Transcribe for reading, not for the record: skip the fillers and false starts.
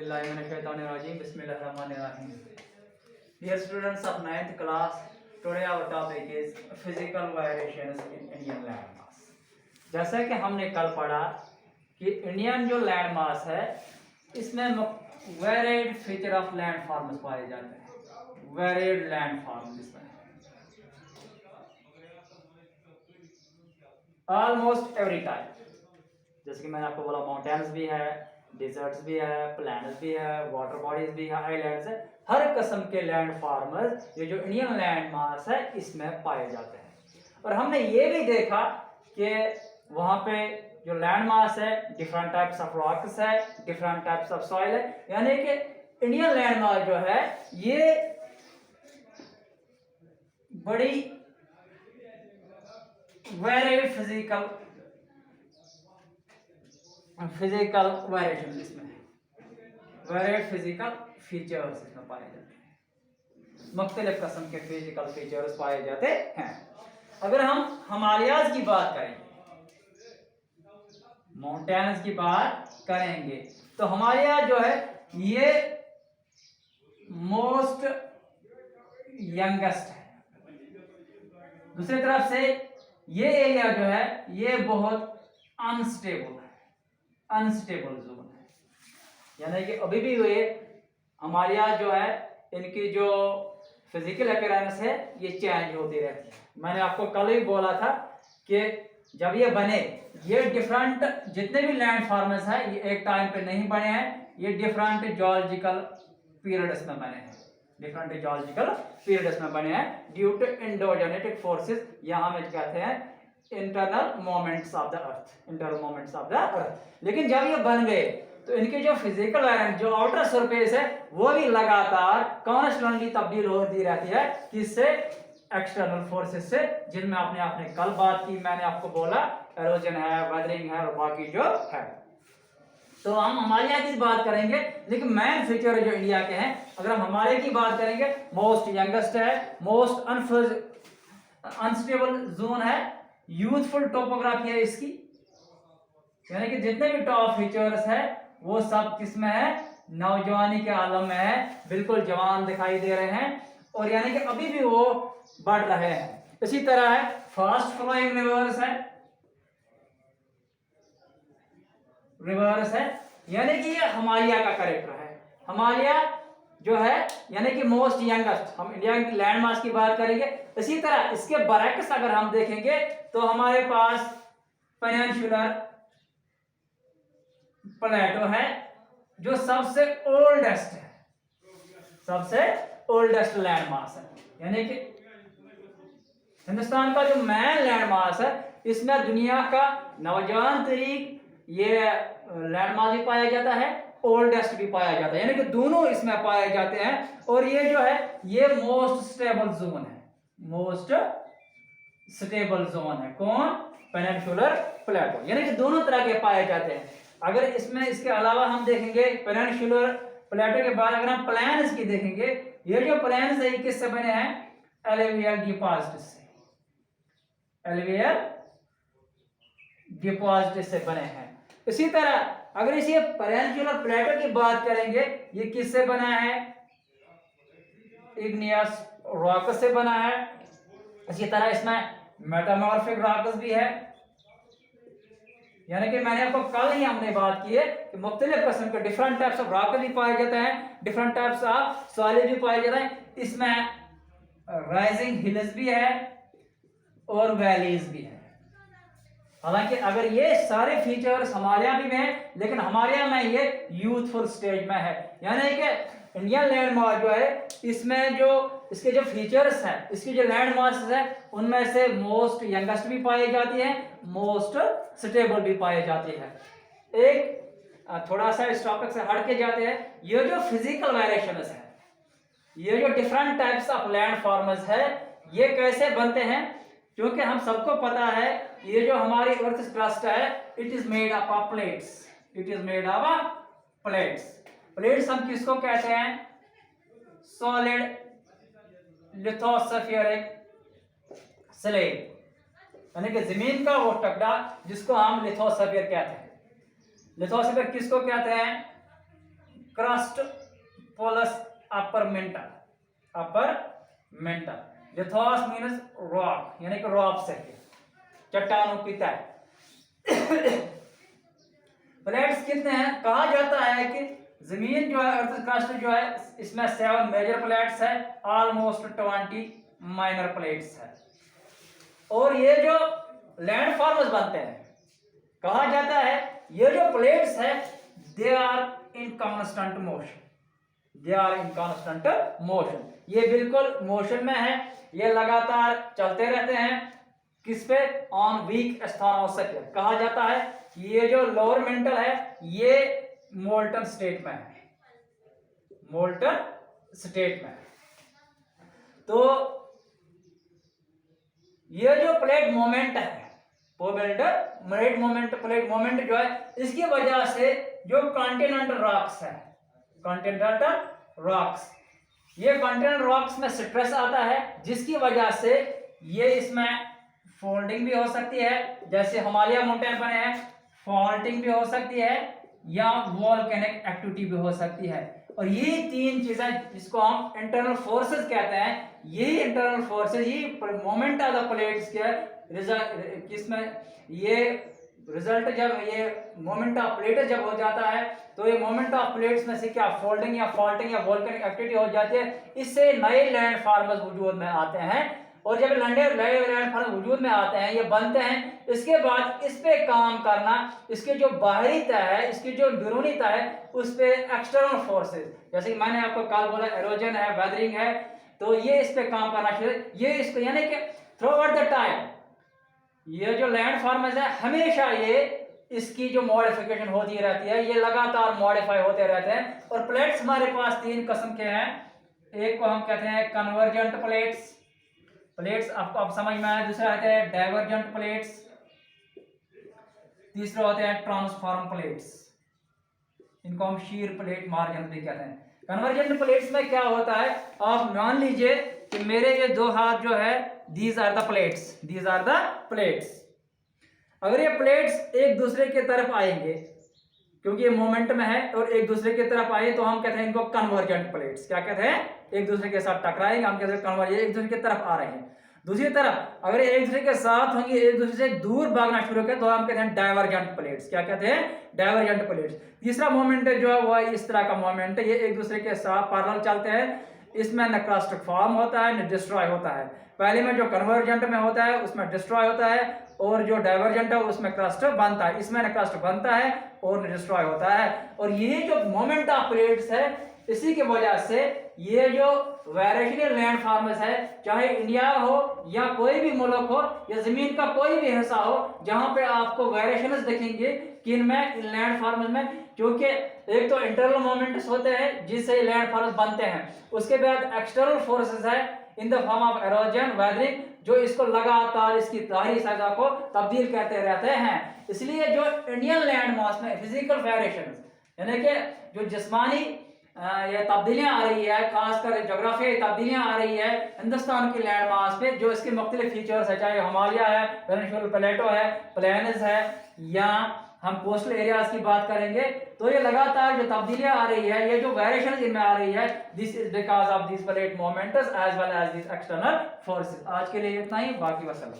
Auzubillahiminash-shaytanir-rajim. Bismillahir-rahmanir-rahim. Dear students of 9th class, today our topic is physical variations in Indian landmass. जैसा कि हमने कल पढ़ा कि इंडियन जो लैंड मास है इसमें varied feature of land forms पाए जाते हैं. वेरिएड लैंड फॉर्म इसमें ऑलमोस्ट एवरी टाइप, जैसे कि मैंने आपको बोला माउंटेन्स भी है, डिजर्ट्स भी है, प्लैनेट्स भी है, वाटर बॉडीज भी है, आइलैंड्स है. हर किस्म के लैंड फॉर्मर्स ये जो इंडियन लैंड मास है इसमें पाए जाते हैं. और हमने ये भी देखा कि वहां पे जो लैंड मास है डिफरेंट टाइप्स ऑफ रॉक्स है, डिफरेंट टाइप्स ऑफ सॉइल है. यानी कि इंडियन लैंड मास जो है ये बड़ी वेरिएड फिजिकल वेरिएशन इसमें वेरिएड फिजिकल फीचर्स इसमें पाए जाते हैं. मुख्तलिफ किस्म के फिजिकल फीचर्स पाए जाते हैं. अगर हम हिमालयाज की बात करें, माउंटेन्स की बात करेंगे, तो हिमालय जो है ये मोस्ट यंगेस्ट है. दूसरी तरफ से ये एरिया जो है ये बहुत अनस्टेबल जोन है. यानी कि अभी भी ये हिमालय जो है इनकी जो फिजिकल अपीयरेंस है ये चेंज होती रहती है. मैंने आपको कल ही बोला था कि जब ये बने, ये डिफरेंट जितने भी लैंड फॉर्म्स हैं ये एक टाइम पे नहीं बने हैं, ये डिफरेंट जियोलॉजिकल पीरियड्स में बने हैं. डिफरेंट जियोलॉजिकल पीरियड्स में बने हैं ड्यू टू एंडोजेनेटिक फोर्सेस, यहाँ में कहते हैं internal moments of the earth. लेकिन जब ये बन गए तो इनके जो फिजिकल एंड जो आउटर सरफेस है वो भी लगातार कॉन्स्टेंटली तब्दील होती रहती है. किससे? एक्सटर्नल फोर्सेस से, जिनमें आपने कल बात की. मैंने आपको बोला एरोजन है, वेदरिंग है और बाकी जो है. तो हम हिमालय की बात करेंगे, लेकिन मेन फीचर जो इंडिया के हैं, अगर हम हिमालय की बात करेंगे, मोस्ट यंगेस्ट है, मोस्ट अनस्टेबल जोन है, यूथफुल टोपोग्राफी है इसकी. यानी कि जितने भी टॉप फीचर्स है वो सब किसमें है? नौजवानी के आलम में है, बिल्कुल जवान दिखाई दे रहे हैं और यानी कि अभी भी वो बढ़ रहे हैं. इसी तरह है फास्ट फ्लोइंग रिवर्स है, यानी कि ये हिमालय का कैरेक्टर है. हिमालय जो है यानी कि मोस्ट यंगेस्ट, हम इंडिया की लैंड मास की बात करेंगे. इसी तरह इसके बरक्स अगर हम देखेंगे तो हमारे पास पेनिनसुलर प्लेटो है जो सबसे ओल्डेस्ट लैंड मास है. यानी कि हिंदुस्तान का जो मेन लैंड मास है इसमें दुनिया का नौजवान तरीक ये लैंड मास भी पाया जाता है, ओल्डेस्ट भी पाया जाता है. यानी कि दोनों इसमें पाए जाते हैं. और ये जो है ये मोस्ट स्टेबल जोन है. कौन? पेनिनसुलर प्लेटो. यानी कि दोनों तरह के पाए जाते हैं. अगर इसमें इसके अलावा हम देखेंगे पेनिनसुलर प्लेटो के बाद अगर हम प्लेन्स की देखेंगे, ये जो प्लेन्स है किससे बने हैं? एलुवियल डिपॉजिट से बने हैं. इसी तरह अगर इसी पेनिनसुलर प्लेटो की बात करेंगे, ये किससे बना है? इग्नियस रॉक से बना है. इसी तरह इसमें मेटामॉर्फिक रॉक्स भी है. यानी कि मैंने आपको कल ही हमने बात की है कि मुख्तलिफ किस्म के डिफरेंट टाइप्स ऑफ रॉक भी पाए जाते हैं, डिफरेंट टाइप्स ऑफ सॉइल भी पाए जाते हैं. इसमें राइजिंग हिल्स भी है और वैलीज भी है. हालांकि अगर ये सारे फीचर्स हिमालय भी में है, लेकिन हिमालय में ये यूथफुल स्टेज में है. यानी कि इंडियन लैंड मास जो है इसमें जो इसके जो फीचर्स हैं, इसकी जो लैंड मास है उनमें से मोस्ट यंगेस्ट भी पाई जाती है, मोस्ट स्टेबल भी पाई जाती है. एक थोड़ा सा इस टॉपिक से हट के जाते हैं. ये जो फिजिकल वेरिएशंस है, ये जो different types of land forms है, ये कैसे बनते हैं? क्योंकि हम सबको पता है ये जो हमारी अर्थ क्रस्ट है it is made up of plates. Plates हम किसको कहते हैं? सॉलिड लिथोस्फीरिक स्लैब, यानी कि जमीन का वो टुकड़ा जिसको हम लिथोस्फीयर कहते हैं. लिथोस्फीयर किसको कहते हैं? Crust plus upper mantle. Lithos means rock, यानी कि रॉक से, चट्टानों की तय। प्लेट्स कितने हैं? कहा जाता है कि जमीन जो है, अर्थ क्रस्ट जो है, इसमें 7 मेजर प्लेट्स है, ऑलमोस्ट 20 माइनर प्लेट्स है। और ये जो लैंड फॉर्म्स बनते हैं, कहा जाता है ये जो प्लेट्स है they are in constant motion, ये बिल्कुल मोशन में है, ये लगातार चलते रहते हैं। किस पे? ऑन वीक स्थानों। कहा जाता है ये जो लोअर मेंटल है ये मोल्टन स्टेट में है, तो ये जो प्लेट मोमेंट है, प्लेट मोमेंट जो है, इसकी वजह से जो कॉन्टिनेंटल रॉक्स, ये कॉन्टिनेंटल रॉक्स में स्ट्रेस आता है, जिसकी वजह से ये इसमें फोल्डिंग भी हो सकती है, जैसे हिमालय माउंटेन बने हैं, फॉल्टिंग भी हो सकती है, या वोल्केनिक एक्टिविटी भी हो सकती है। और ये 3 चीजें जिसको हम इंटरनल फोर्सेस कहते हैं, यही इंटरनल फोर्सेस, ये मोमेंट ऑफ द प्लेट्स के रिजल्ट, किसमें ये रिजल्ट, जब ये मोमेंट ऑफ प्लेट्स जब हो जाता है, तो ये मोमेंट ऑफ प्लेट्स में से क्या फोल्डिंग या फॉल्टिंग या वोल्केनिक एक्टिविटी हो जाती है, इससे नए लैंड फॉर्म्स वजूद में आते हैं। और जब नए लैंड फॉर्म वजूद में आते हैं, ये बनते हैं, इसके बाद इस पे काम करना, इसके जो बाहरी तय है, इसकी जो अंदरूनी तय है, उस पे एक्सटर्नल फोर्सेस, जैसे कि मैंने आपको कल बोला एरोजन है, वेदरिंग है, तो ये इस पे काम करना चाहिए। ये इसको यानी कि थ्रू आउट द टाइम ये जो लैंड फॉर्म्स है, हमेशा ये इसकी जो मॉडिफिकेशन होती रहती है, ये लगातार मॉडिफाई होते रहते हैं। और प्लेट्स हमारे पास 3 किस्म के हैं। एक को हम कहते हैं कन्वर्जेंट प्लेट्स आपको अब समझ में आया। दूसरा होते हैं डाइवर्जेंट प्लेट्स, तीसरा होते हैं ट्रांसफॉर्म प्लेट्स, इनको हम शीर प्लेट, मार्जिन भी कहते हैं। कन्वर्जेंट प्लेट्स में क्या होता है, आप मान लीजिए कि मेरे ये 2 हाथ जो है, दीज आर द प्लेट्स। अगर ये प्लेट्स एक दूसरे की तरफ आएंगे, क्योंकि ये मोमेंट में है, और एक दूसरे की तरफ आए, तो हम कहते हैं इनको कन्वर्जेंट प्लेट्स। क्या कहते हैं? एक दूसरे के साथ टकराएंगे, हम कहते हैं कन्वर्जेंट, एक दूसरे की तरफ आ रहे हैं। दूसरी तरफ अगर एक दूसरे के साथ होंगे, एक दूसरे से दूर भागना शुरू करें, तो हम कहते हैं डाइवर्जेंट प्लेट्स। क्या कहते हैं? Divergent plates. तीसरा मोमेंट जो है वो इस तरह का मोमेंट है, ये एक दूसरे के साथ पैरेलल चलते हैं, इसमें न क्रस्ट फॉर्म होता है न डिस्ट्रॉय होता है। पहले में जो कन्वर्जेंट में होता है उसमें डिस्ट्रॉय होता है, और जो डाइवर्जेंट है उसमें क्रस्ट बनता है, इसमें न क्रस्ट बनता है और न डिस्ट्रॉय होता है। और ये जो मोमेंट ऑफ प्लेट्स है, इसी की वजह से ये जो वेरिएशनल लैंड फॉर्म्स है, चाहे इंडिया हो या कोई भी मुल्क हो या जमीन का कोई भी हिस्सा हो, जहां पे आपको वेरिएशंस दिखेंगे किन में, इन लैंड फॉर्म्स में, क्योंकि एक तो इंटरनल मोमेंट्स होते हैं जिससे लैंड फॉर्म्स बनते हैं, उसके बाद एक्सटर्नल फोर्सेस है in the form of erosion, weathering, जो इसको लगातार इसकी तारी सजा को तब्दील करते रहते हैं। इसलिए जो इंडियन लैंड मास में फिजिकल वेरिएशंस, यानी कि जो जिस्मानी ये तब्दीलियां आ रही है, खासकर जोग्राफियाई तब्दीलियां आ रही है हिंदुस्तान की लैंड मास पे, जो इसके मुख्तलिफ फीचर्स है, चाहे हिमालय है, पेनिनसुलर प्लेटो है, प्लेन्स है, या हम कोस्टल एरियाज की बात करेंगे, तो ये लगातार जो तब्दीलियां आ रही है, ये जो वेरिएशंस इनमें आ रही है, this is because of this plate moments as well as this external forces. आज के लिए इतना ही, बाकी वसल्लम।